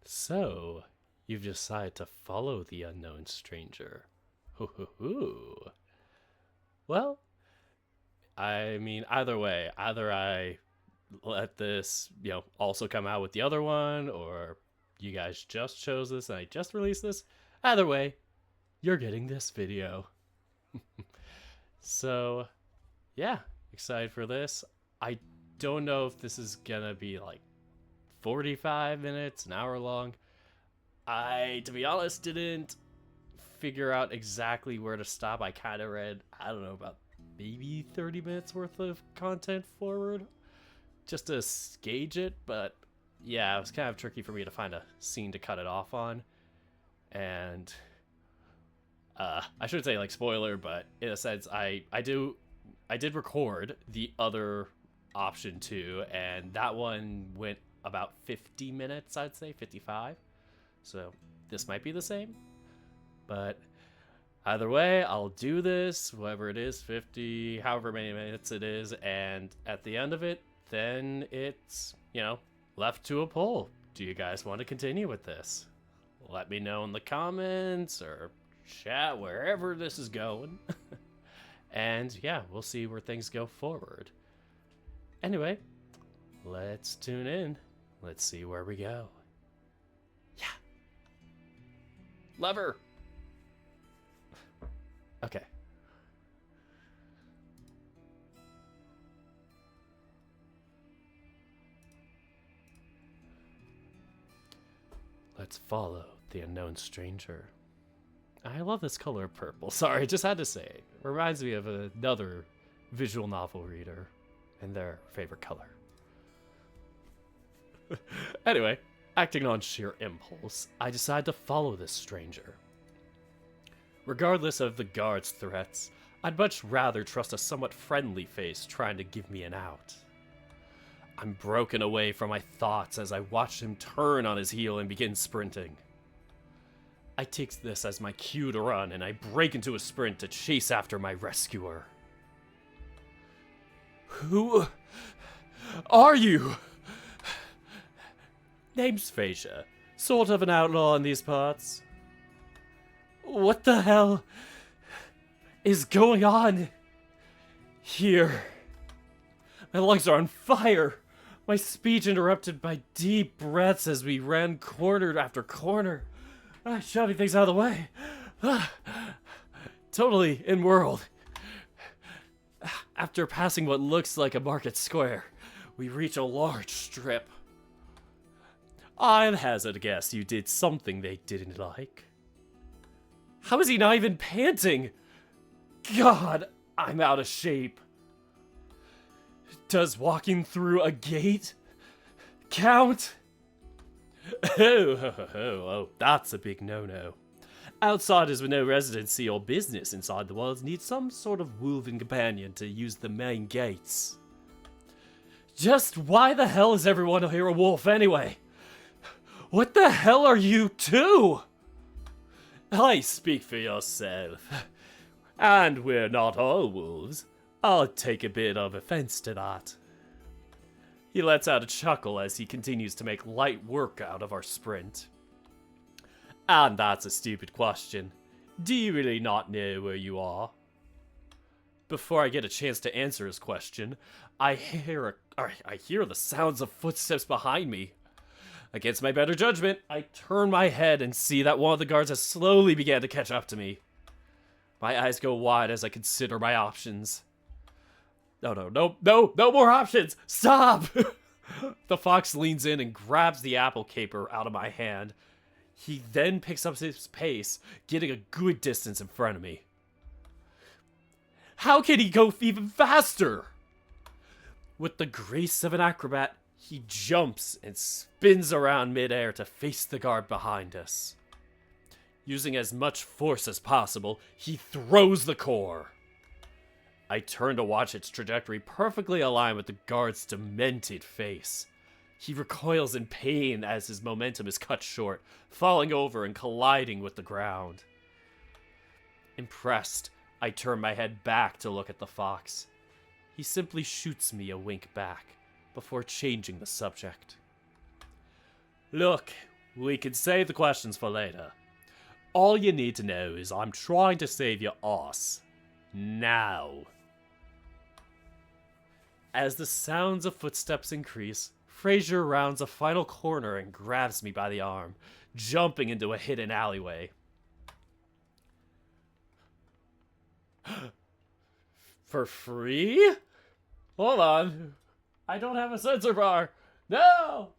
So, you've decided to follow the unknown stranger. Hoo hoo hoo. Well, I mean, either way, either I let this, also come out with the other one, or you guys just chose this and I just released this. Either way, you're getting this video. So, yeah, excited for this. I don't know if this is gonna be like 45 minutes, an hour long. I, to be honest, didn't figure out exactly where to stop. I kind of read, I don't know, about maybe 30 minutes worth of content forward just to gauge it, but yeah, it was kind of tricky for me to find a scene to cut it off on. And I shouldn't say like spoiler, but in a sense, I did record the other option too, and that one went about 50 minutes, I'd say 55. So this might be the same, but either way, I'll do this, whatever it is, 50, however many minutes it is, and at the end of it, then it's, left to a poll. Do you guys want to continue with this? Let me know in the comments or chat, wherever this is going. And yeah, we'll see where things go forward. Anyway, let's tune in. Let's see where we go. Yeah. Lever. Okay. Let's follow the unknown stranger. I love this color of purple. Sorry, just had to say it. Reminds me of another visual novel reader and their favorite color. Anyway, acting on sheer impulse, I decide to follow this stranger. Regardless of the guard's threats, I'd much rather trust a somewhat friendly face trying to give me an out. I'm broken away from my thoughts as I watch him turn on his heel and begin sprinting. I take this as my cue to run, and I break into a sprint to chase after my rescuer. Who are you? Name's Frasier, sort of an outlaw in these parts. What the hell is going on here? My lungs are on fire. My speech interrupted by deep breaths as we ran corner after corner. Shoving things out of the way. Totally in world. After passing what looks like a market square, we reach a large strip. I'd hazard a guess you did something they didn't like. How is he not even panting? God, I'm out of shape. Does walking through a gate count? Oh, that's a big no-no. Outsiders with no residency or business inside the walls need some sort of woven companion to use the main gates. Just why the hell is everyone here a wolf anyway? What the hell are you two? I speak for yourself. And we're not all wolves. I'll take a bit of offense to that. He lets out a chuckle as he continues to make light work out of our sprint. And that's a stupid question. Do you really not know where you are? Before I get a chance to answer his question, I hear the sounds of footsteps behind me. Against my better judgment, I turn my head and see that one of the guards has slowly began to catch up to me. My eyes go wide as I consider my options. No more options! Stop! The fox leans in and grabs the apple caper out of my hand. He then picks up his pace, getting a good distance in front of me. How can he go even faster? With the grace of an acrobat, he jumps and spins around midair to face the guard behind us. Using as much force as possible, he throws the core. I turn to watch its trajectory perfectly align with the guard's demented face. He recoils in pain as his momentum is cut short, falling over and colliding with the ground. Impressed, I turn my head back to look at the fox. He simply shoots me a wink back, before changing the subject. Look, We can save the questions for later. All you need to know is I'm trying to save your ass. Now. As the sounds of footsteps increase, Frasier rounds a final corner and grabs me by the arm, jumping into a hidden alleyway. For free? Hold on. I don't have a sensor bar. No!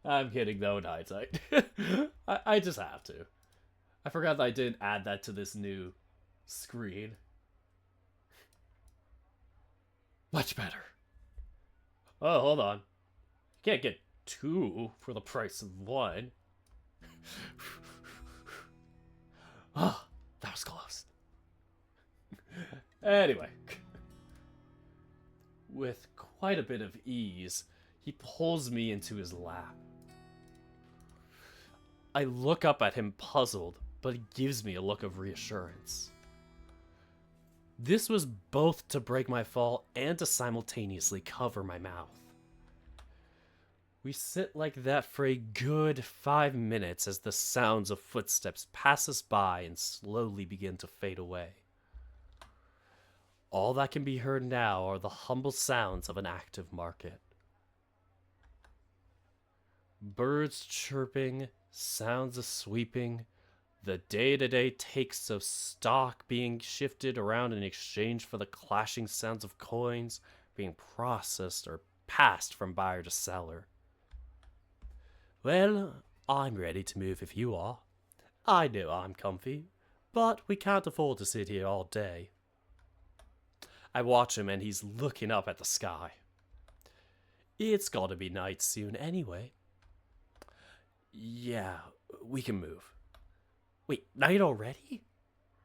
I'm kidding though in hindsight. I just have to. I forgot that I didn't add that to this new screen. Much better. Oh, hold on. You can't get 2 for the price of 1. Oh, that was close. Anyway. With quite a bit of ease, he pulls me into his lap. I look up at him puzzled, but he gives me a look of reassurance. This was both to break my fall and to simultaneously cover my mouth. We sit like that for a good 5 minutes as the sounds of footsteps pass us by and slowly begin to fade away. All that can be heard now are the humble sounds of an active market. Birds chirping, sounds of sweeping, the day-to-day takes of stock being shifted around in exchange for the clashing sounds of coins being processed or passed from buyer to seller. Well, I'm ready to move if you are. I know I'm comfy, but we can't afford to sit here all day. I watch him and he's looking up at the sky. It's gotta be night soon anyway. Yeah, we can move. Wait, night already?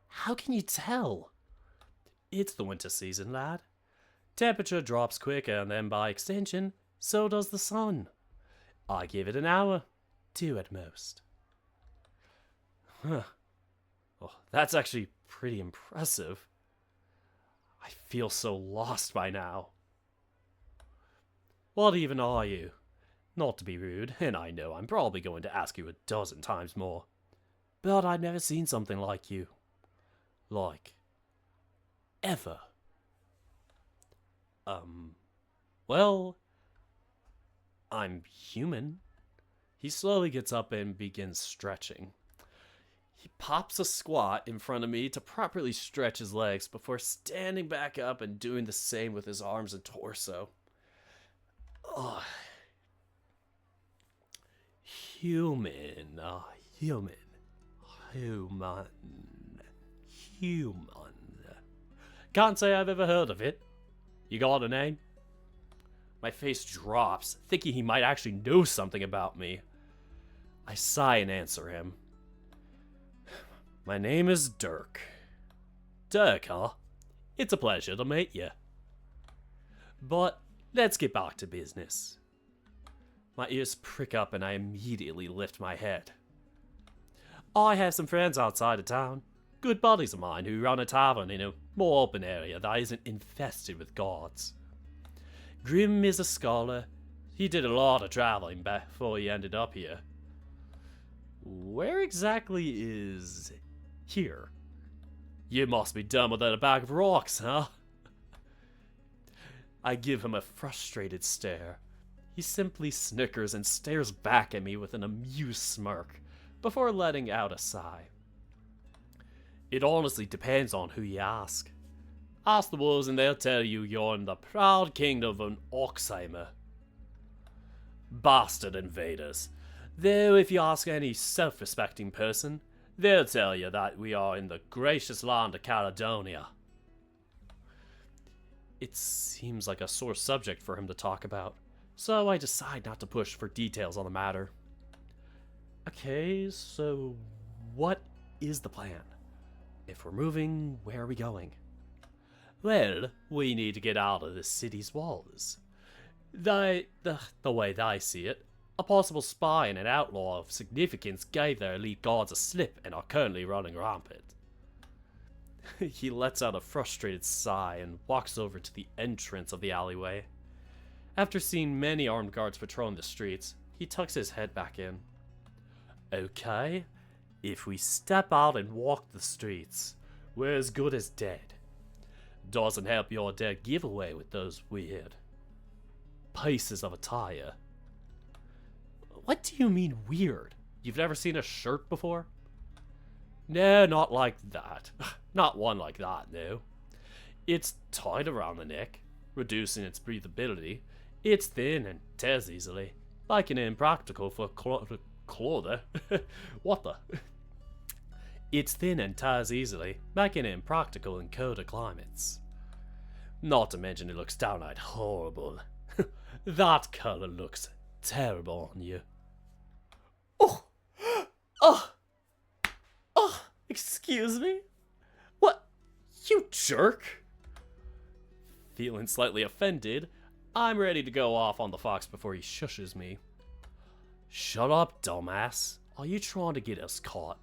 How can you tell? It's the winter season, lad. Temperature drops quicker and then by extension, so does the sun. I give it an hour, 2 at most. Huh. Well, that's actually pretty impressive. I feel so lost by now. What even are you? Not to be rude, and I know I'm probably going to ask you a dozen times more, but I've never seen something like you. Like, ever. Well, I'm human. He slowly gets up and begins stretching. He pops a squat in front of me to properly stretch his legs before standing back up and doing the same with his arms and torso. Oh. Human. Can't say I've ever heard of it. You got a name? My face drops, thinking he might actually know something about me. I sigh and answer him. My name is Dirk. Dirk, huh? It's a pleasure to meet you. But let's get back to business. My ears prick up and I immediately lift my head. I have some friends outside of town, good buddies of mine who run a tavern in a more open area that isn't infested with guards. Grim is a scholar. He did a lot of traveling before he ended up here. Where exactly is here? You must be dumber than a bag of rocks, huh? I give him a frustrated stare. He simply snickers and stares back at me with an amused smirk, before letting out a sigh. It honestly depends on who you ask. Ask the wolves and they'll tell you you're in the proud kingdom of Oxheimer. Bastard invaders. Though if you ask any self-respecting person, they'll tell you that we are in the gracious land of Caledonia. It seems like a sore subject for him to talk about, so I decide not to push for details on the matter. Okay, so what is the plan? If we're moving, where are we going? Well, we need to get out of the city's walls. The way that I see it, a possible spy and an outlaw of significance gave their elite guards a slip and are currently running rampant. He lets out a frustrated sigh and walks over to the entrance of the alleyway. After seeing many armed guards patrolling the streets, he tucks his head back in. Okay, if we step out and walk the streets, we're as good as dead. Doesn't help your dead giveaway with those weird pieces of attire. What do you mean weird? You've never seen a shirt before? No, not like that. Not one like that, no. It's tight around the neck, reducing its breathability. It's thin and tears easily, making it impractical for clother. What the? It's thin and tears easily, making it impractical in colder climates. Not to mention it looks downright horrible. That color looks terrible on you. Oh! Oh! Oh! Excuse me? What? You jerk! Feeling slightly offended, I'm ready to go off on the fox before he shushes me. Shut up, dumbass. Are you trying to get us caught?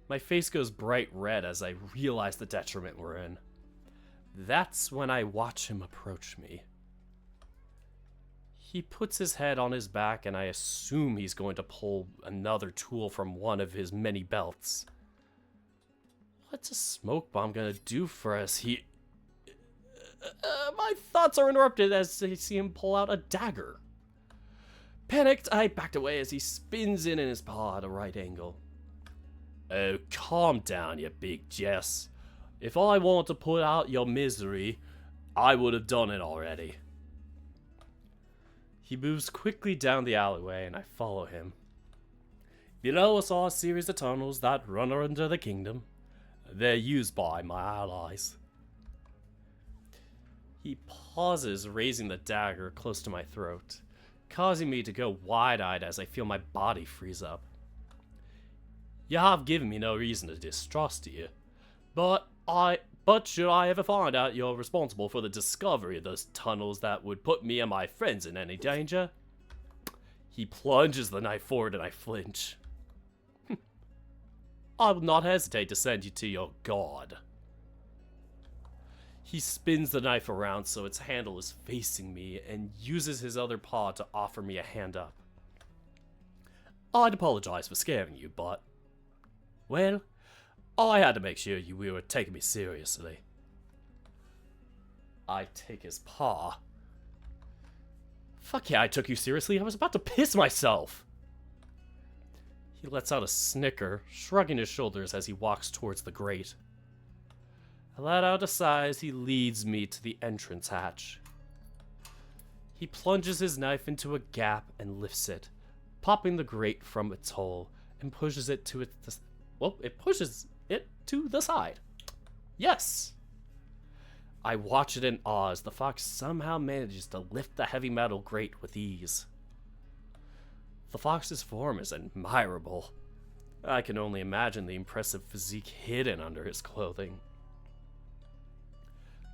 My face goes bright red as I realize the detriment we're in. That's when I watch him approach me. He puts his head on his back and I assume he's going to pull another tool from one of his many belts. What's a smoke bomb gonna do for us? My thoughts are interrupted as I see him pull out a dagger. Panicked, I backed away as he spins in his paw at a right angle. Oh, calm down, you big Jess. If I wanted to put out your misery, I would have done it already. He moves quickly down the alleyway and I follow him. Below us are a series of tunnels that run under the kingdom. They're used by my allies. He pauses, raising the dagger close to my throat, causing me to go wide-eyed as I feel my body freeze up. You have given me no reason to distrust you, but should I ever find out you're responsible for the discovery of those tunnels that would put me and my friends in any danger? He plunges the knife forward and I flinch. I will not hesitate to send you to your god. He spins the knife around so its handle is facing me and uses his other paw to offer me a hand up. I'd apologize for scaring you, but... well, I had to make sure you were taking me seriously. I take his paw. Fuck yeah, I took you seriously. I was about to piss myself. He lets out a snicker, shrugging his shoulders as he walks towards the grate. I let out a sigh as he leads me to the entrance hatch. He plunges his knife into a gap and lifts it, popping the grate from its hole and pushes it to it pushes it to the side. Yes! I watch it in awe as the fox somehow manages to lift the heavy metal grate with ease. The fox's form is admirable. I can only imagine the impressive physique hidden under his clothing.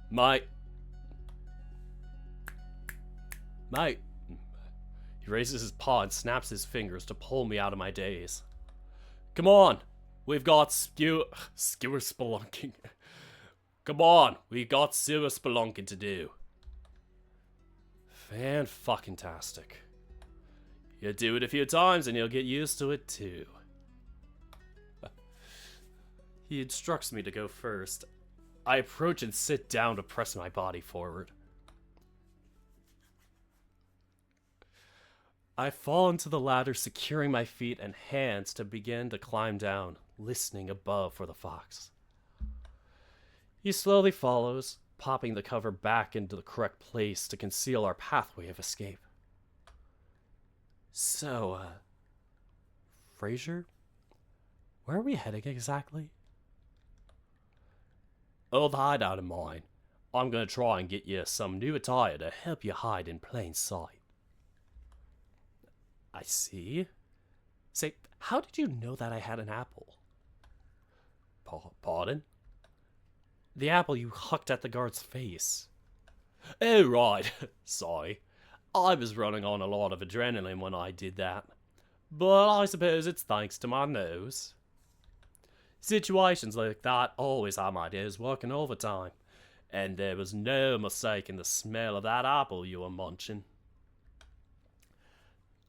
Mate. He raises his paw and snaps his fingers to pull me out of my daze. Come on, we've got skewer spelunking. Come on, we've got sewer spelunking to do. Fan-fucking-tastic. You do it a few times and you'll get used to it too. He instructs me to go first. I approach and sit down to press my body forward. I fall into the ladder, securing my feet and hands to begin to climb down, listening above for the fox. He slowly follows, popping the cover back into the correct place to conceal our pathway of escape. So, Frasier? Where are we heading exactly? Old hideout of mine. I'm gonna try and get you some new attire to help you hide in plain sight. I see. Say, how did you know that I had an apple? Pardon? The apple you hucked at the guard's face. Oh, right. Sorry. I was running on a lot of adrenaline when I did that. But I suppose it's thanks to my nose. Situations like that always have my days working overtime. And there was no mistaking the smell of that apple you were munching.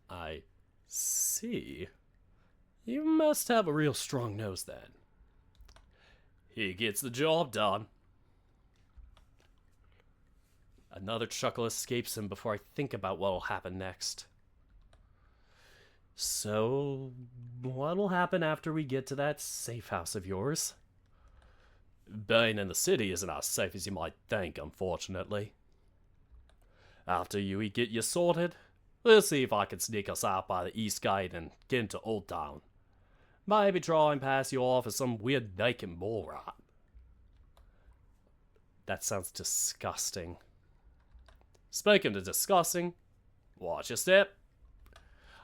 I see. You must have a real strong nose then. He gets the job done. Another chuckle escapes him before I think about what'll happen next. So, what'll happen after we get to that safe house of yours? Being in the city isn't as safe as you might think, unfortunately. After you get you sorted, we'll see if I can sneak us out by the east gate and get into Old Town. Maybe try and pass you off as some weird naked moron. That sounds disgusting. Speaking of disgusting, watch your step.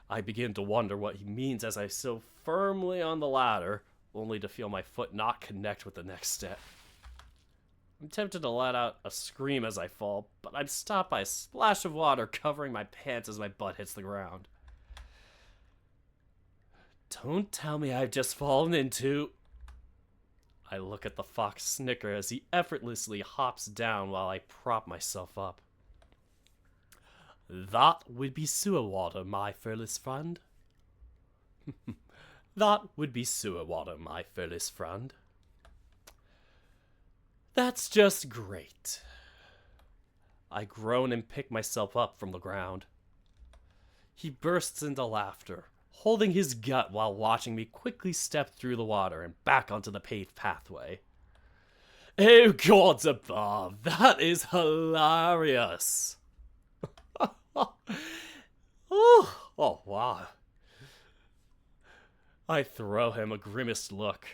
I begin to wonder what he means as I sit firmly on the ladder, only to feel my foot not connect with the next step. I'm tempted to let out a scream as I fall, but I'm stopped by a splash of water covering my pants as my butt hits the ground. Don't tell me I've just fallen into... I look at the fox snicker as he effortlessly hops down while I prop myself up. That would be sewer water, my fearless friend. That would be sewer water, my fearless friend. That's just great. I groan and pick myself up from the ground. He bursts into laughter, holding his gut while watching me quickly step through the water and back onto the paved pathway. Oh, gods above, that is hilarious. Oh, wow. I throw him a grimaced look,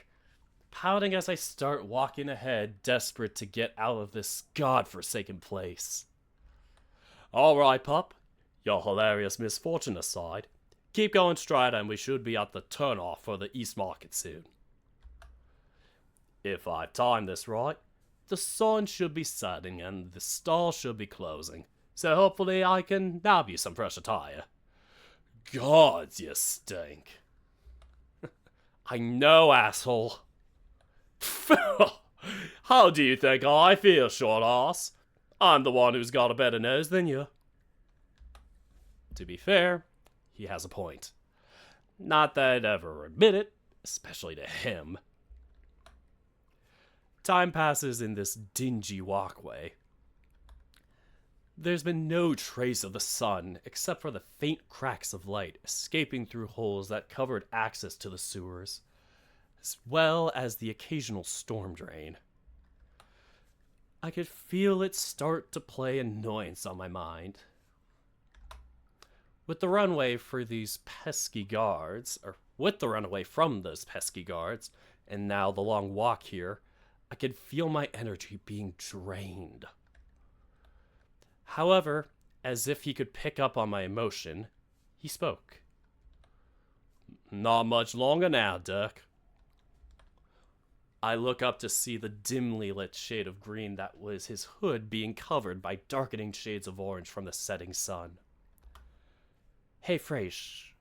pouting as I start walking ahead, desperate to get out of this godforsaken place. All right, pup. Your hilarious misfortune aside, keep going straight and we should be at the turnoff for the East Market soon. If I've timed this right, the sun should be setting and the stall should be closing, so hopefully I can nab you some fresh attire. Gods, you stink. I know, asshole. How do you think I feel, short ass? I'm the one who's got a better nose than you. To be fair, he has a point. Not that I'd ever admit it, especially to him. Time passes in this dingy walkway. There's been no trace of the sun except for the faint cracks of light escaping through holes that covered access to the sewers, as well as the occasional storm drain. I could feel it start to play annoyance on my mind. With the runway from those pesky guards, and now the long walk here, I could feel my energy being drained. However, as if he could pick up on my emotion, he spoke. Not much longer now, Dirk. I look up to see the dimly lit shade of green that was his hood being covered by darkening shades of orange from the setting sun. Hey, Frasier,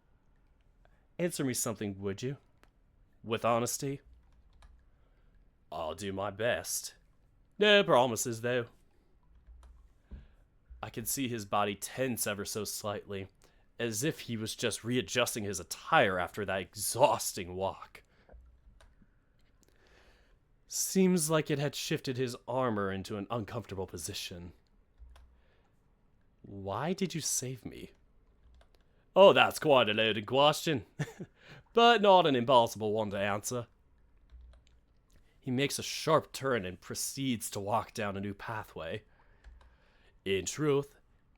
answer me something, would you? With honesty? I'll do my best. No promises, though. I could see his body tense ever so slightly, as if he was just readjusting his attire after that exhausting walk. Seems like it had shifted his armor into an uncomfortable position. Why did you save me? Oh, that's quite a loaded question, but not an impossible one to answer. He makes a sharp turn and proceeds to walk down a new pathway. In truth,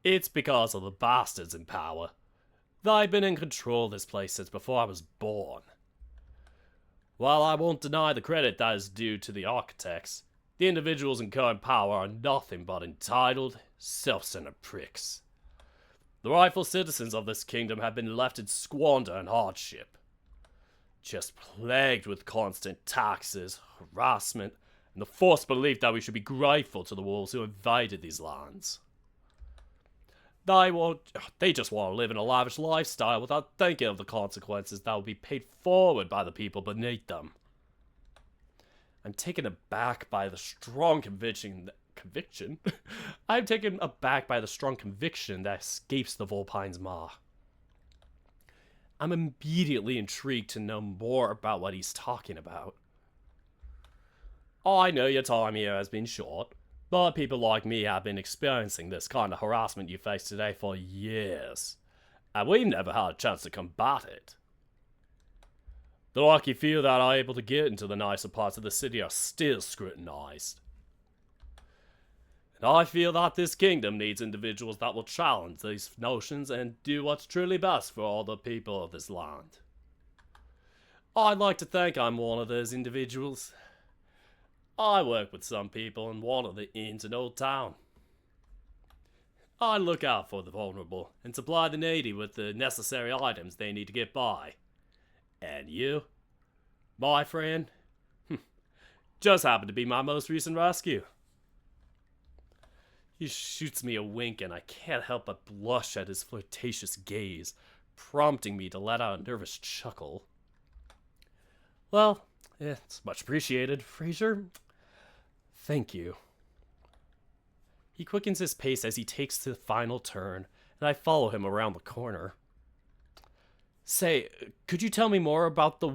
it's because of the bastards in power. They've been in control of this place since before I was born. While I won't deny the credit that is due to the architects, the individuals in current power are nothing but entitled, self-centered pricks. The rightful citizens of this kingdom have been left in squander and hardship, just plagued with constant taxes, harassment, and the false belief that we should be grateful to the wolves who invaded these lands. They just want to live in a lavish lifestyle without thinking of the consequences that will be paid forward by the people beneath them. I'm taken aback by the strong conviction? I'm taken aback by the strong conviction that escapes the Vulpine's maw. I'm immediately intrigued to know more about what he's talking about. I know your time here has been short, but people like me have been experiencing this kind of harassment you face today for years, and we've never had a chance to combat it. The lucky few that are able to get into the nicer parts of the city are still scrutinized. And I feel that this kingdom needs individuals that will challenge these notions and do what's truly best for all the people of this land. I'd like to think I'm one of those individuals. I work with some people in one of the inns in Old Town. I look out for the vulnerable and supply the needy with the necessary items they need to get by. And you, my friend, just happened to be my most recent rescue. He shoots me a wink and I can't help but blush at his flirtatious gaze, prompting me to let out a nervous chuckle. Well, it's much appreciated, Frasier. Thank you. He quickens his pace as he takes the final turn, and I follow him around the corner. Say, could you tell me more about the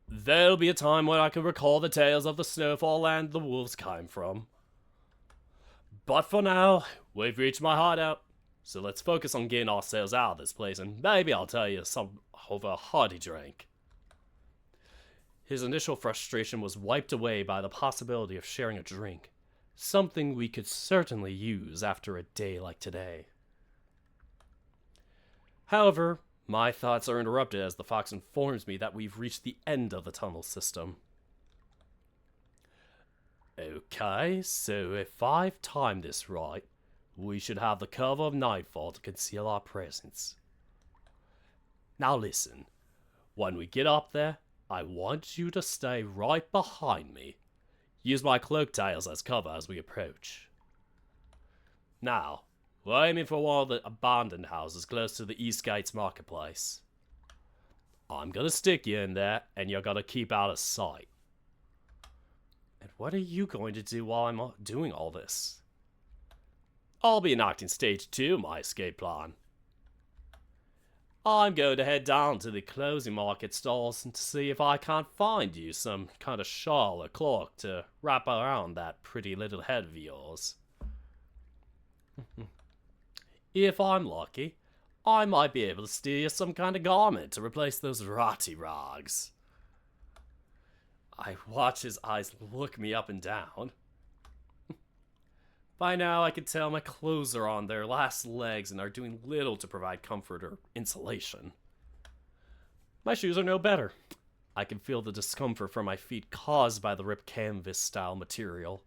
There'll be a time when I can recall the tales of the snowfall land the wolves came from. But for now, we've reached my hideout, so let's focus on getting ourselves out of this place, and maybe I'll tell you some over a hearty drink. His initial frustration was wiped away by the possibility of sharing a drink, something we could certainly use after a day like today. However, my thoughts are interrupted as the fox informs me that we've reached the end of the tunnel system. Okay, so if I've timed this right, we should have the cover of nightfall to conceal our presence. Now listen, when we get up there, I want you to stay right behind me. Use my cloak tails as cover as we approach. Now, we're aiming for one of the abandoned houses close to the East Gates Marketplace. I'm gonna stick you in there, and you're gonna keep out of sight. And what are you going to do while I'm doing all this? I'll be enacting stage 2 of my escape plan. I'm going to head down to the closing market stalls and to see if I can't find you some kind of shawl or cloak to wrap around that pretty little head of yours. If I'm lucky, I might be able to steal you some kind of garment to replace those ratty rags. I watch his eyes look me up and down. By now I can tell my clothes are on their last legs and are doing little to provide comfort or insulation. My shoes are no better. I can feel the discomfort from my feet caused by the ripped canvas style material.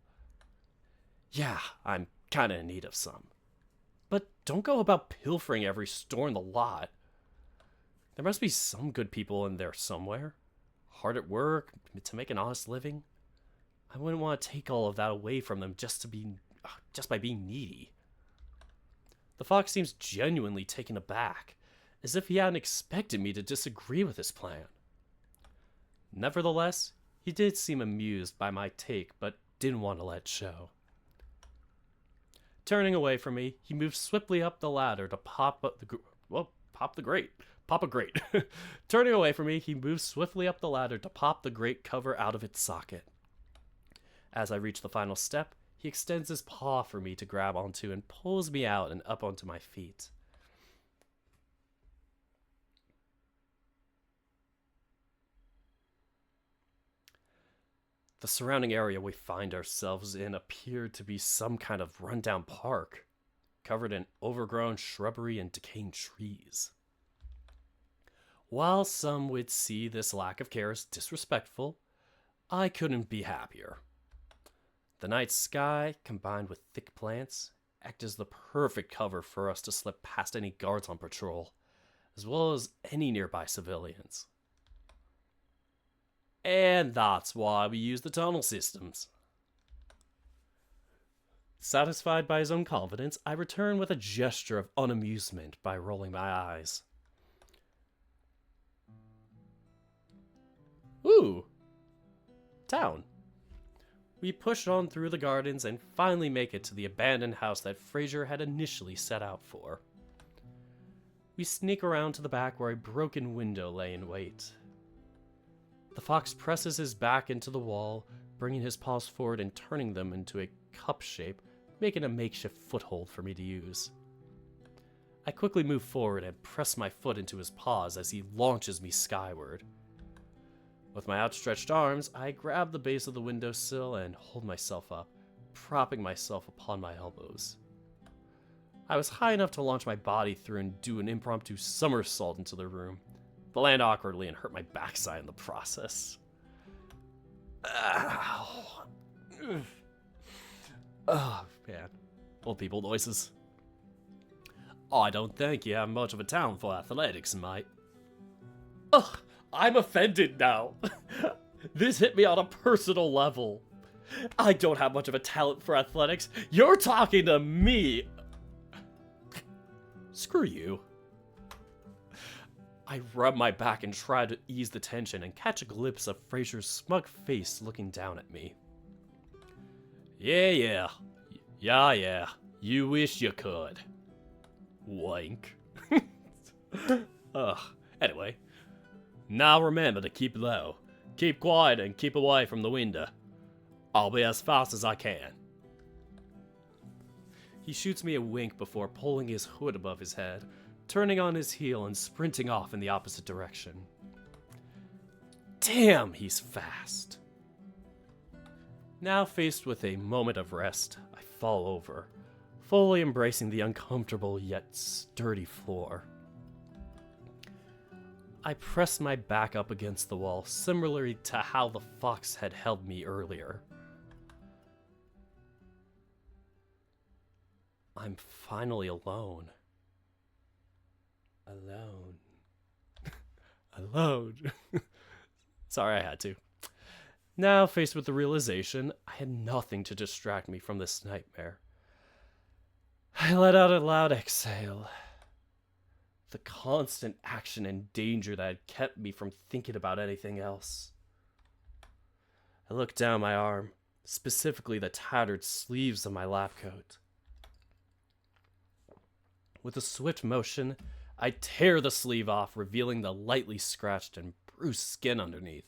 Yeah, I'm kinda in need of some. But don't go about pilfering every store in the lot. There must be some good people in there somewhere. Hard at work, to make an honest living. I wouldn't want to take all of that away from them just by being needy. The fox seems genuinely taken aback, as if he hadn't expected me to disagree with his plan. Nevertheless, he did seem amused by my take, but didn't want to let it show. Turning away from me, he moved swiftly up the ladder to pop a grate. Turning away from me, he moved swiftly up the ladder to pop the grate cover out of its socket. As I reach the final step, he extends his paw for me to grab onto and pulls me out and up onto my feet. The surrounding area we find ourselves in appeared to be some kind of rundown park, covered in overgrown shrubbery and decaying trees. While some would see this lack of care as disrespectful, I couldn't be happier. The night sky, combined with thick plants, act as the perfect cover for us to slip past any guards on patrol, as well as any nearby civilians. And that's why we use the tunnel systems. Satisfied by his own confidence, I return with a gesture of unamusement by rolling my eyes. Ooh. Town. We push on through the gardens and finally make it to the abandoned house that Frasier had initially set out for. We sneak around to the back where a broken window lay in wait. The fox presses his back into the wall, bringing his paws forward and turning them into a cup shape, making a makeshift foothold for me to use. I quickly move forward and press my foot into his paws as he launches me skyward. With my outstretched arms, I grab the base of the windowsill and hold myself up, propping myself upon my elbows. I was high enough to launch my body through and do an impromptu somersault into the room, but land awkwardly and hurt my backside in the process. Ow. Oh, man. Old people noises. I don't think you have much of a talent for athletics, mate. Ugh, I'm offended now. This hit me on a personal level. I don't have much of a talent for athletics. You're talking to me. Screw you. I rub my back and try to ease the tension and catch a glimpse of Frasier's smug face looking down at me. Yeah. You wish you could. Wink. Ugh. Anyway. Now remember to keep low. Keep quiet and keep away from the window. I'll be as fast as I can. He shoots me a wink before pulling his hood above his head, turning on his heel and sprinting off in the opposite direction. Damn, he's fast. Now faced with a moment of rest, I fall over, fully embracing the uncomfortable yet sturdy floor. I press my back up against the wall, similarly to how the fox had held me earlier. I'm finally alone. Alone. Sorry, I had to. Now, faced with the realization, I had nothing to distract me from this nightmare. I let out a loud exhale. The constant action and danger that had kept me from thinking about anything else. I looked down my arm, specifically the tattered sleeves of my lab coat. With a swift motion, I tear the sleeve off, revealing the lightly scratched and bruised skin underneath.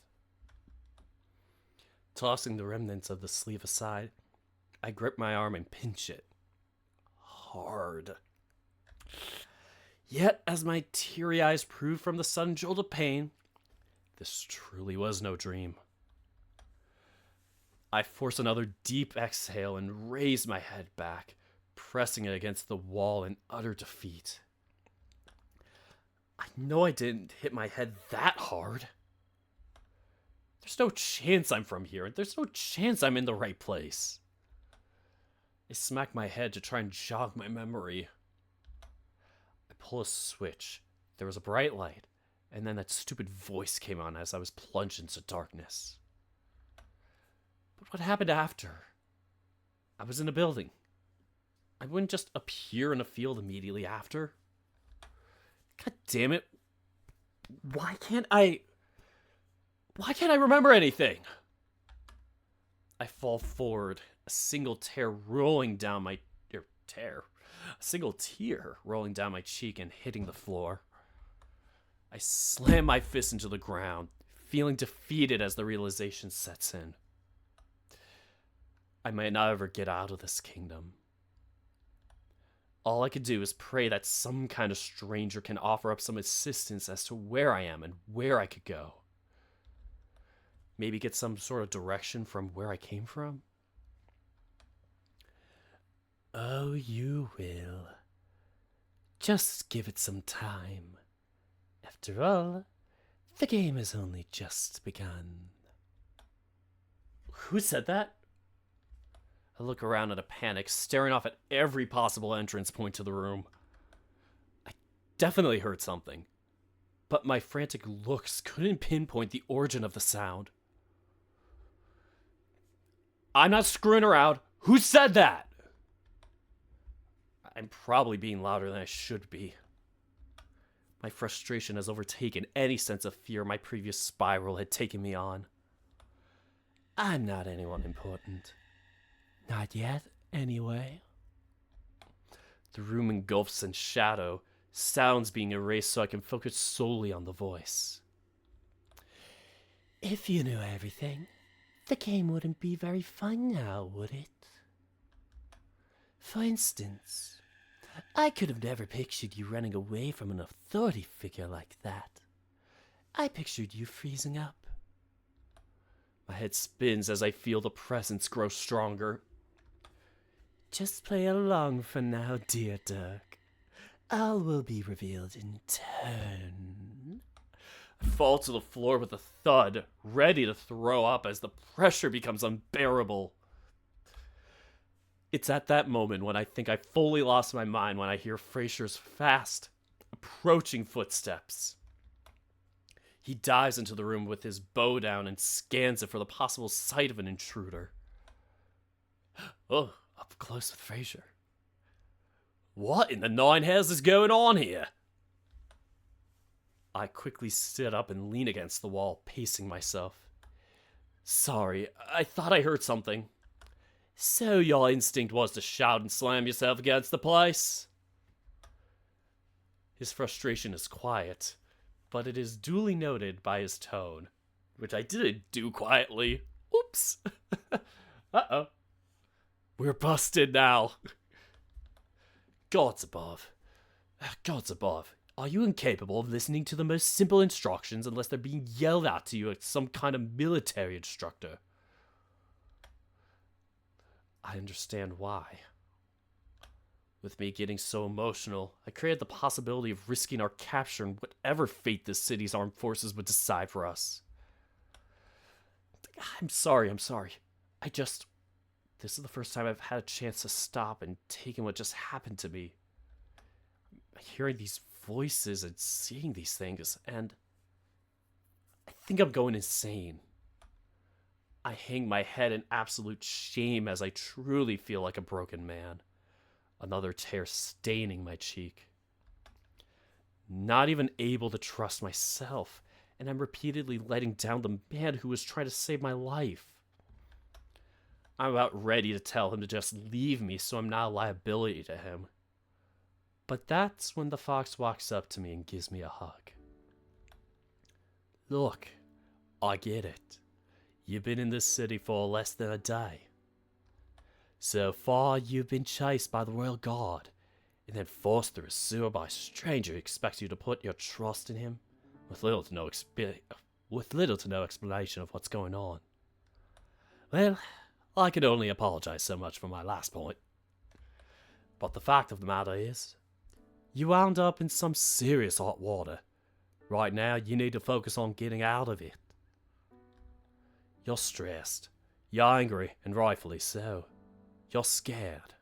Tossing the remnants of the sleeve aside, I grip my arm and pinch it. Hard. Yet, as my teary eyes prove from the sudden jolt of pain, this truly was no dream. I force another deep exhale and raise my head back, pressing it against the wall in utter defeat. I know I didn't hit my head that hard. There's no chance I'm from here. There's no chance I'm in the right place. I smack my head to try and jog my memory. I pull a switch. There was a bright light, and then that stupid voice came on as I was plunged into darkness. But what happened after? I was in a building. I wouldn't just appear in a field immediately after. God damn it. Why can't I remember anything? I fall forward, a single tear rolling down my cheek and hitting the floor. I slam my fist into the ground, feeling defeated as the realization sets in. I might not ever get out of this kingdom. All I could do is pray that some kind of stranger can offer up some assistance as to where I am and where I could go. Maybe get some sort of direction from where I came from? Oh, you will. Just give it some time. After all, the game has only just begun. Who said that? I look around in a panic, staring off at every possible entrance point to the room. I definitely heard something, but my frantic looks couldn't pinpoint the origin of the sound. I'm not screwing around. Who said that? I'm probably being louder than I should be. My frustration has overtaken any sense of fear my previous spiral had taken me on. I'm not anyone important. Not yet, anyway. The room engulfs in shadow, sounds being erased so I can focus solely on the voice. If you knew everything, the game wouldn't be very fun now, would it? For instance, I could have never pictured you running away from an authority figure like that. I pictured you freezing up. My head spins as I feel the presence grow stronger. Just play along for now, dear Dirk. All will be revealed in turn. I fall to the floor with a thud, ready to throw up as the pressure becomes unbearable. It's at that moment when I think I fully lost my mind when I hear Frasier's fast, approaching footsteps. He dives into the room with his bow down and scans it for the possible sight of an intruder. Oh, up close with Frasier. What in the nine hells is going on here? I quickly sit up and lean against the wall, pacing myself. Sorry, I thought I heard something. So your instinct was to shout and slam yourself against the place? His frustration is quiet, but it is duly noted by his tone, which I didn't do quietly. Oops. Uh-oh. We're busted now. Gods above. Gods above. Are you incapable of listening to the most simple instructions unless they're being yelled at to you as some kind of military instructor? I understand why. With me getting so emotional, I created the possibility of risking our capture and whatever fate this city's armed forces would decide for us. I'm sorry. This is the first time I've had a chance to stop and take in what just happened to me. Hearing these voices and seeing these things, and I think I'm going insane. I hang my head in absolute shame as I truly feel like a broken man. Another tear staining my cheek. Not even able to trust myself, and I'm repeatedly letting down the man who was trying to save my life. I'm about ready to tell him to just leave me so I'm not a liability to him. But that's when the fox walks up to me and gives me a hug. Look, I get it. You've been in this city for less than a day. So far, you've been chased by the Royal Guard, and then forced through a sewer by a stranger who expects you to put your trust in him, with little to no explanation of what's going on. Well, I can only apologize so much for my last point. But the fact of the matter is, you wound up in some serious hot water. Right now, you need to focus on getting out of it. You're stressed. You're angry, and rightfully so. You're scared.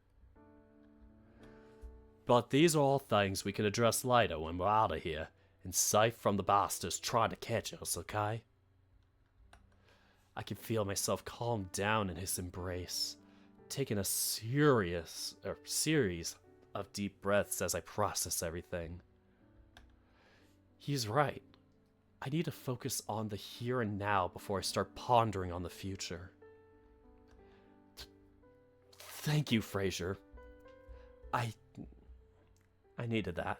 But these are all things we can address later when we're out of here, and safe from the bastards trying to catch us, okay? I can feel myself calm down in his embrace, taking a series of deep breaths as I process everything. He's right. I need to focus on the here and now before I start pondering on the future. Thank you, Frasier. I needed that.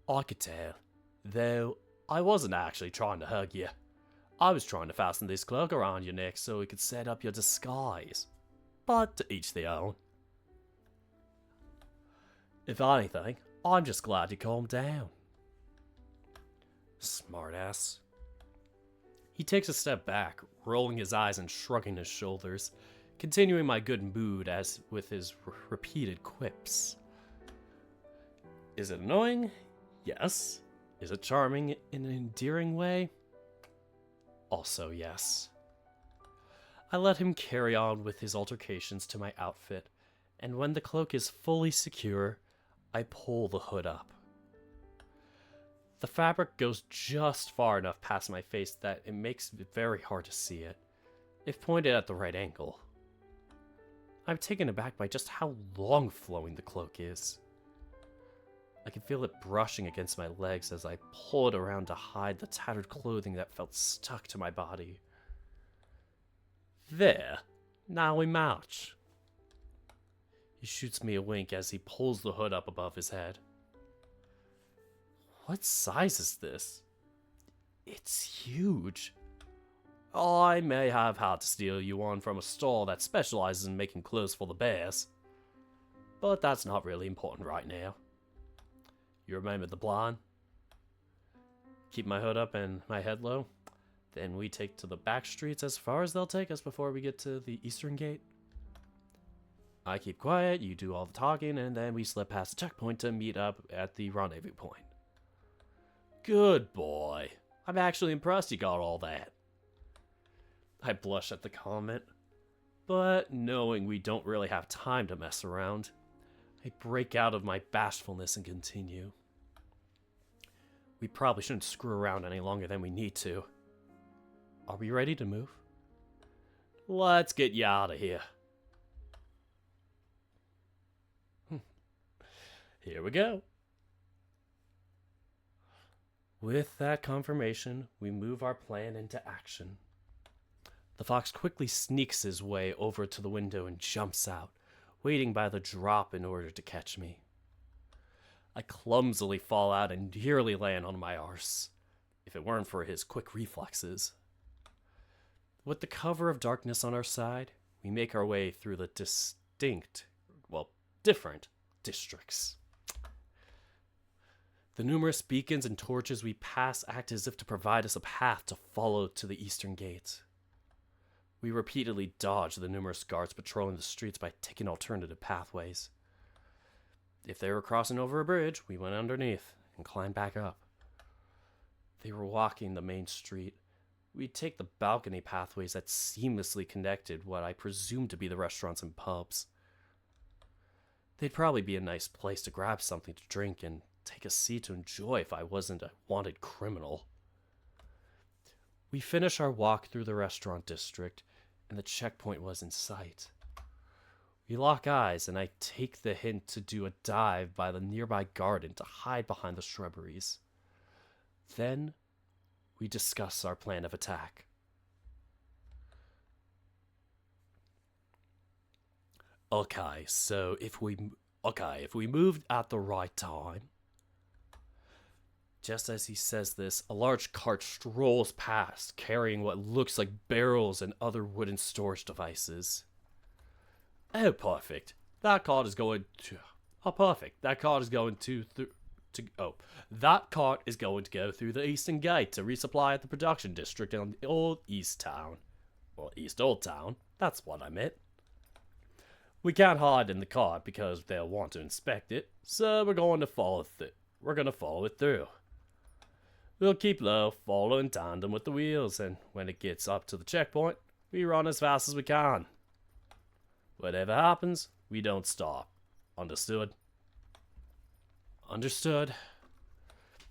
I could tell, though I wasn't actually trying to hug you. I was trying to fasten this cloak around your neck so we could set up your disguise. But to each their own. If anything, I'm just glad you calmed down. Smartass. He takes a step back, rolling his eyes and shrugging his shoulders, continuing my good mood as with his repeated quips. Is it annoying? Yes. Is it charming in an endearing way? Also yes. I let him carry on with his altercations to my outfit, and when the cloak is fully secure, I pull the hood up. The fabric goes just far enough past my face that it makes it very hard to see it, if pointed at the right angle. I'm taken aback by just how long flowing the cloak is. I can feel it brushing against my legs as I pull it around to hide the tattered clothing that felt stuck to my body. There. Now we march. He shoots me a wink as he pulls the hood up above his head. What size is this? It's huge. I may have had to steal you one from a store that specializes in making clothes for the bears. But that's not really important right now. You remember the plan? Keep my hood up and my head low. Then we take to the back streets as far as they'll take us before we get to the eastern gate. I keep quiet, you do all the talking, and then we slip past the checkpoint to meet up at the rendezvous point. Good boy. I'm actually impressed you got all that. I blush at the comment, but knowing we don't really have time to mess around, I break out of my bashfulness and continue. We probably shouldn't screw around any longer than we need to. Are we ready to move? Let's get you out of here. Here we go. With that confirmation, we move our plan into action. The fox quickly sneaks his way over to the window and jumps out, waiting by the drop in order to catch me. I clumsily fall out and nearly land on my arse, if it weren't for his quick reflexes. With the cover of darkness on our side, we make our way through the different districts. The numerous beacons and torches we pass act as if to provide us a path to follow to the eastern gate. We repeatedly dodge the numerous guards patrolling the streets by taking alternative pathways. If they were crossing over a bridge, we went underneath and climbed back up. They were walking the main street. We'd take the balcony pathways that seamlessly connected what I presume to be the restaurants and pubs. They'd probably be a nice place to grab something to drink and take a seat to enjoy if I wasn't a wanted criminal. We finish our walk through the restaurant district, and the checkpoint was in sight. We lock eyes, and I take the hint to do a dive by the nearby garden to hide behind the shrubberies. Then we discuss our plan of attack. Okay, if we moved at the right time. Just as he says this, a large cart strolls past, carrying what looks like barrels and other wooden storage devices. Oh, perfect. That cart is going to... Oh, perfect. That cart is going that cart is going to go through the eastern gate to resupply at the production district in the old East Town. Or East Old Town. That's what I meant. We can't hide in the cart because they'll want to inspect it, so we're going to follow it through. We'll keep low, follow in tandem with the wheels, and when it gets up to the checkpoint, we run as fast as we can. Whatever happens, we don't stop. Understood? Understood.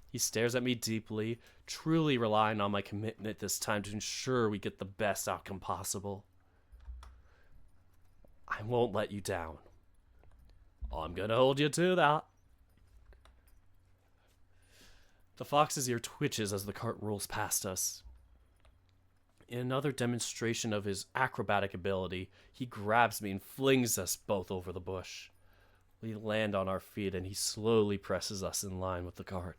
He stares at me deeply, truly relying on my commitment this time to ensure we get the best outcome possible. I won't let you down. I'm gonna hold you to that. The fox's ear twitches as the cart rolls past us. In another demonstration of his acrobatic ability, he grabs me and flings us both over the bush. We land on our feet and he slowly presses us in line with the cart.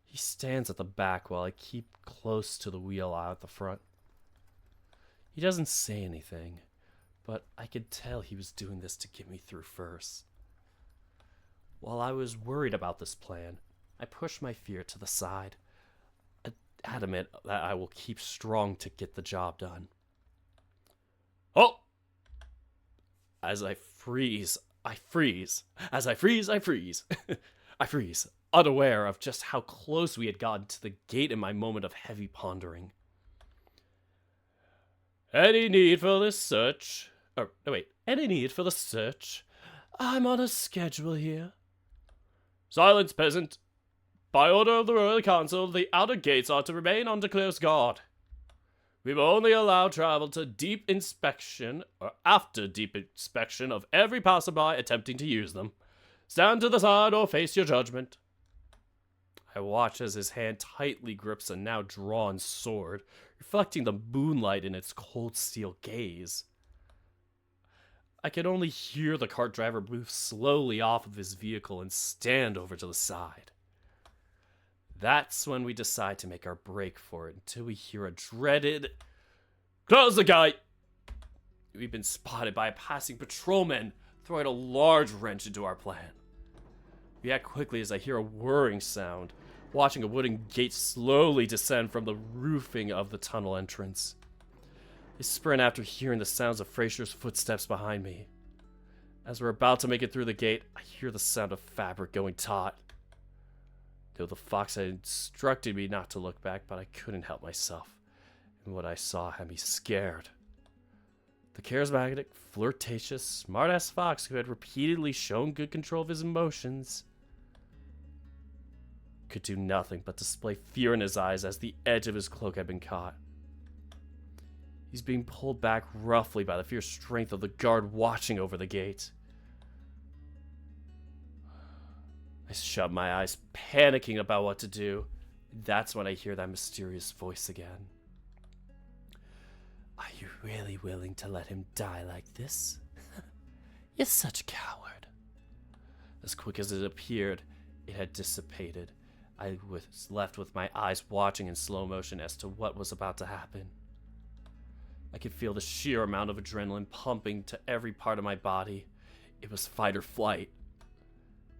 He stands at the back while I keep close to the wheel out at the front. He doesn't say anything, but I could tell he was doing this to get me through first. While I was worried about this plan, I push my fear to the side, adamant that I will keep strong to get the job done. Oh! As I freeze. As I freeze. I freeze, unaware of just how close we had gotten to the gate in my moment of heavy pondering. Any need for the search? Any need for the search? I'm on a schedule here. Silence, peasant. By order of the Royal Council, the outer gates are to remain under close guard. We will only allow travel to deep inspection, or after deep inspection of every passerby attempting to use them. Stand to the side or face your judgment. I watch as his hand tightly grips a now drawn sword, reflecting the moonlight in its cold steel gaze. I can only hear the cart driver move slowly off of his vehicle and stand over to the side. That's when we decide to make our break for it until we hear a dreaded, "Close the gate!" We've been spotted by a passing patrolman throwing a large wrench into our plan. We act quickly as I hear a whirring sound, watching a wooden gate slowly descend from the roofing of the tunnel entrance. I sprint after hearing the sounds of Frasier's footsteps behind me. As we're about to make it through the gate, I hear the sound of fabric going taut. Though the fox had instructed me not to look back, but I couldn't help myself, and what I saw had me scared. The charismatic, flirtatious, smart-ass fox who had repeatedly shown good control of his emotions could do nothing but display fear in his eyes as the edge of his cloak had been caught. He's being pulled back roughly by the fierce strength of the guard watching over the gate. I shut my eyes, panicking about what to do. That's when I hear that mysterious voice again. "Are you really willing to let him die like this? You're such a coward." As quick as it appeared, it had dissipated. I was left with my eyes watching in slow motion as to what was about to happen. I could feel the sheer amount of adrenaline pumping to every part of my body. It was fight or flight,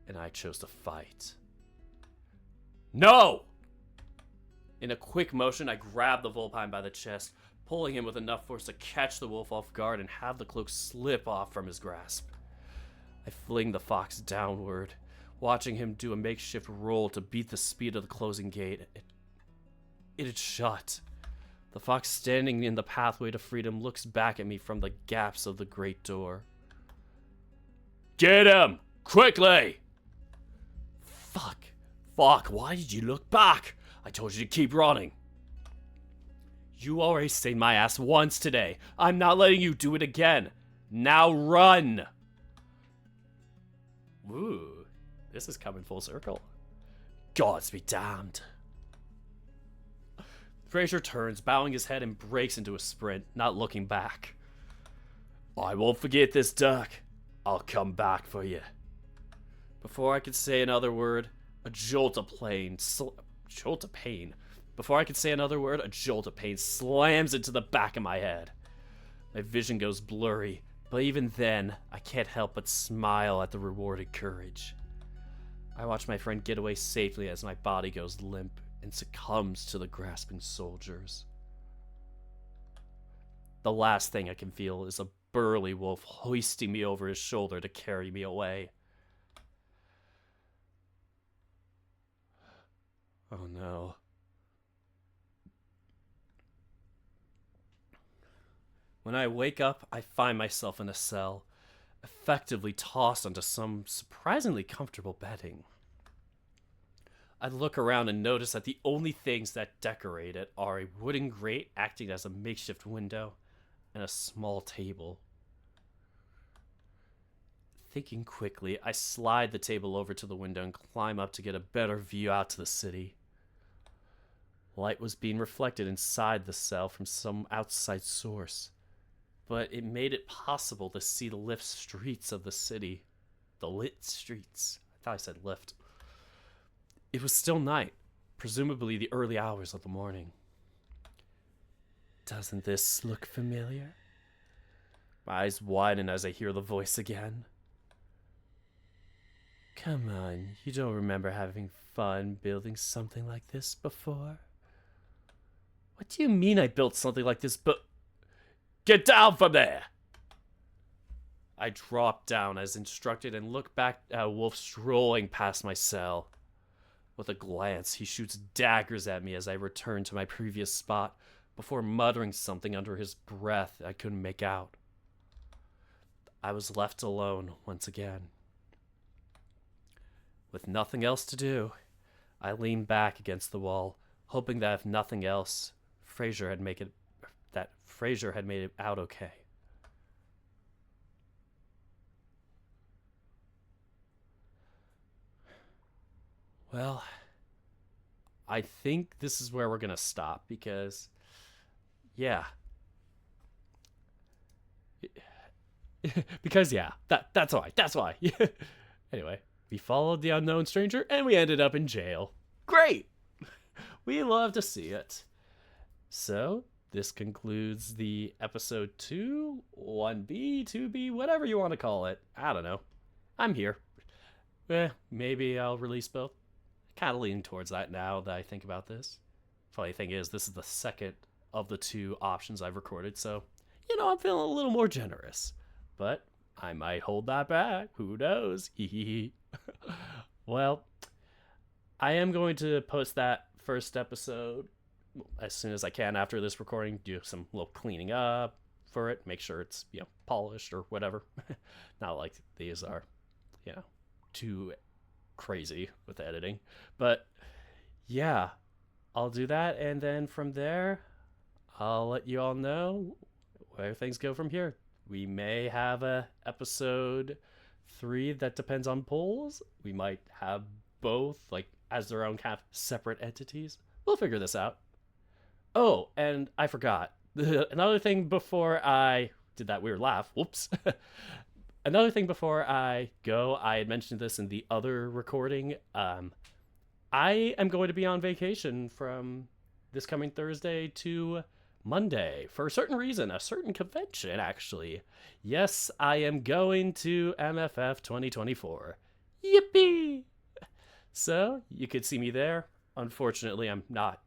and I chose to fight. "No!" In a quick motion, I grabbed the vulpine by the chest, pulling him with enough force to catch the wolf off guard and have the cloak slip off from his grasp. I fling the fox downward, watching him do a makeshift roll to beat the speed of the closing gate. It had shut. The fox standing in the pathway to freedom looks back at me from the gaps of the great door. "Get him! Quickly!" Fuck, why did you look back? I told you to keep running. You already saved my ass once today. I'm not letting you do it again. Now run! Ooh, this is coming full circle. Gods be damned. Frasier turns, bowing his head, and breaks into a sprint, not looking back. "I won't forget this, duck. I'll come back for you." Before I could say another word, a jolt of pain slams into the back of my head. My vision goes blurry, but even then, I can't help but smile at the rewarded courage. I watch my friend get away safely as my body goes limp and succumbs to the grasping soldiers. The last thing I can feel is a burly wolf hoisting me over his shoulder to carry me away. Oh no. When I wake up, I find myself in a cell, effectively tossed onto some surprisingly comfortable bedding. I look around and notice that the only things that decorate it are a wooden grate acting as a makeshift window and a small table. Thinking quickly, I slide the table over to the window and climb up to get a better view out to the city. Light was being reflected inside the cell from some outside source, but it made it possible to see the lit streets of the city. The lit streets. I thought I said lift. It was still night, presumably the early hours of the morning. Doesn't this look familiar? My eyes widen as I hear the voice again. Come on, you don't remember having fun building something like this before? What do you mean I built something like this, but... Get down from there! I drop down as instructed and look back at a wolf strolling past my cell. With a glance, he shoots daggers at me as I return to my previous spot, before muttering something under his breath I couldn't make out. I was left alone once again. With nothing else to do, I leaned back against the wall, hoping that if nothing else, Frasier had made it out okay. Well, I think this is where we're gonna stop because, yeah, because yeah, that's why. That's why. Anyway, we followed the unknown stranger and we ended up in jail. Great. We love to see it. So this concludes the episode 2, 1B, 2B, whatever you want to call it. I don't know. I'm here. Maybe I'll release both. Kind of leaning towards that now that I think about this. Funny thing is, this is the second of the 2 options I've recorded, so, I'm feeling a little more generous. But I might hold that back. Who knows? Well, I am going to post that first episode as soon as I can after this recording. Do some little cleaning up for it. Make sure it's, polished or whatever. Not like these are, too crazy with editing. But yeah, I'll do that. And then from there, I'll let you all know where things go from here. We may have a episode 3 that depends on polls. We might have both, like, as their own kind of separate entities. We'll figure this out. Oh, and I forgot. Another thing before I did that weird laugh. Whoops. Another thing before I go, I had mentioned this in the other recording. I am going to be on vacation from this coming Thursday to Monday for a certain reason, a certain convention, actually. Yes, I am going to MFF 2024. Yippee! So, you could see me there. Unfortunately, I'm not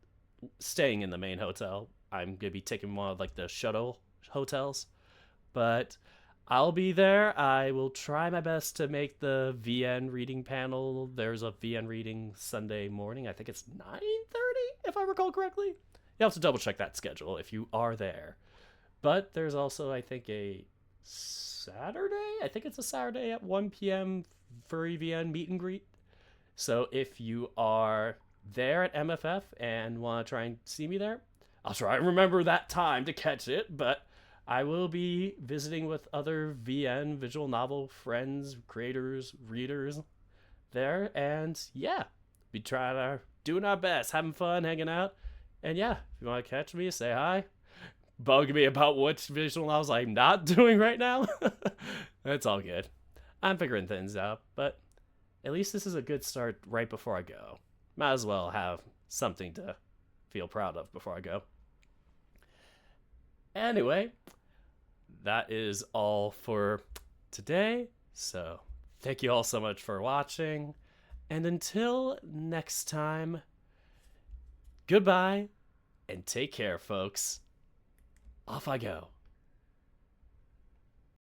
staying in the main hotel. I'm going to be taking one of, like, the shuttle hotels. But I'll be there. I will try my best to make the VN reading panel. There's a VN reading Sunday morning. I think it's 9:30, if I recall correctly. You have to double check that schedule if you are there. But there's also, I think, a Saturday. I think it's a Saturday at 1 p.m. for EVN meet and greet. So if you are there at MFF and want to try and see me there, I'll try and remember that time to catch it. But I will be visiting with other VN visual novel friends, creators, readers there. And yeah, be trying to doing our best, having fun, hanging out. And yeah, if you want to catch me, say hi. Bug me about which visual novels I'm not doing right now. That's all good. I'm figuring things out, but at least this is a good start right before I go. Might as well have something to feel proud of before I go. Anyway, that is all for today. So thank you all so much for watching. And until next time, goodbye and take care, folks. Off I go.